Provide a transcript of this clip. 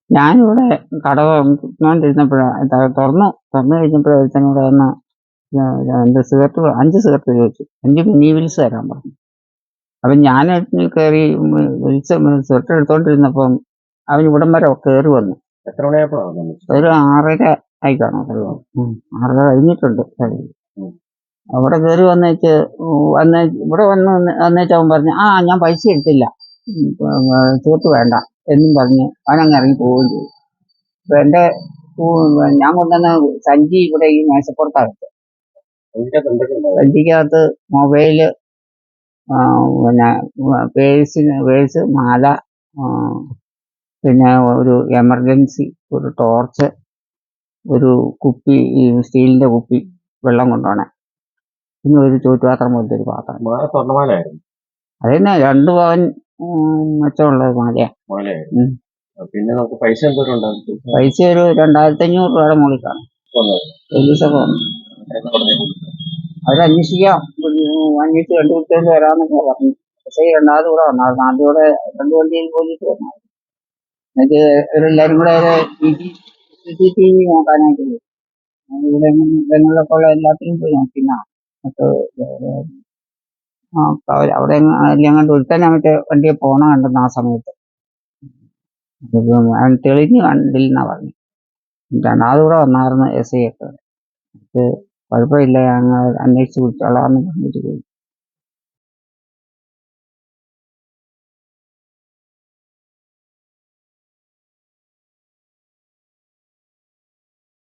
ഞാനിവിടെ കട തുറന്നുകൊണ്ടിരുന്നപ്പോഴാണ് തുറന്നു കഴിഞ്ഞപ്പോഴേ ഒരുത്തനോട് വന്ന് രണ്ട് സിഗരറ്റ് 5 സിഗരറ്റ് ചോദിച്ചു. 5 മിനി വിൽസ് തരാൻ പറഞ്ഞു. അപ്പം ഞാൻ കയറി സിഗരറ്റ് എടുത്തോണ്ടിരുന്നപ്പം അവൻ ഇവിടം വരെ കയറി വന്നു. എത്ര മണിയായപ്പോഴാണ് വന്നത്? ഒരു 6:30 ആയി കാണും. 6:30 കഴിഞ്ഞിട്ടുണ്ട്. അവിടെ കയറി വന്നേച്ച് ഇവിടെ വന്നേച്ച് അവൻ പറഞ്ഞു, ഞാൻ പൈസ എടുത്തില്ല, സിഗരറ്റ് വേണ്ട എന്നും പറഞ്ഞ് അവനങ്ങ് ഇറങ്ങി പോവുകയും ചെയ്തു. അപ്പൊ ഞാൻ കൊണ്ടുവന്ന സഞ്ചി ഇവിടെ ഈ മേശപ്പുറത്തകത്ത്. സഞ്ചിക്കകത്ത് മൊബൈല്, പിന്നെ പേഴ്സ്, മാല, പിന്നെ ഒരു എമർജൻസി, ഒരു ടോർച്ച്, ഒരു കുപ്പി, ഈ സ്റ്റീലിന്റെ കുപ്പി വെള്ളം കൊണ്ടുപോണേ, പിന്നെ ഒരു ചോറ്റുപാത്രം പോലത്തെ ഒരു പാത്രം. സ്വർണ്ണമാലയായിരുന്നു. അതന്നെ 2 പവൻ മെച്ചമുള്ള മാലയാ. പിന്നെ നമുക്ക് പൈസ പൈസ ഒരു 2500 രൂപയുടെ മുകളിൽ കാണും. പോലീസൊക്കെ വന്നു. അവരന്വേഷിക്കാം, അന്വേഷിച്ച് കണ്ടുപിടിച്ചോണ്ട് വരാമെന്നൊക്കെ പറഞ്ഞു. പക്ഷേ 2ാമത് കൂടെ വന്നായിരുന്നു. ആദ്യം കൂടെ 2 വണ്ടിയിൽ പോലീസ് വന്നായിരുന്നു. എന്നിട്ട് ഇവരെല്ലാരും കൂടെ CCTV നോക്കാനായിട്ട് പോയി. ഇവിടെ ഇടങ്ങളിലൊക്കെ ഉള്ള എല്ലാത്തിനും പോയി നോക്കിന്നാ. അവിടെ എല്ലാം ഒരുത്തന്നെ മറ്റേ വണ്ടിയെ പോണ കണ്ടെന്ന് ആ സമയത്ത്. തെളിഞ്ഞ് കണ്ടില്ലെന്നാ പറഞ്ഞു. 2ാമത് കൂടെ വന്നായിരുന്നു SI ഒക്കെ. കുഴപ്പമില്ല, ഞങ്ങൾ അന്വേഷിച്ച് വിളിച്ചോളാമെന്ന് പറഞ്ഞിട്ട് പോയി.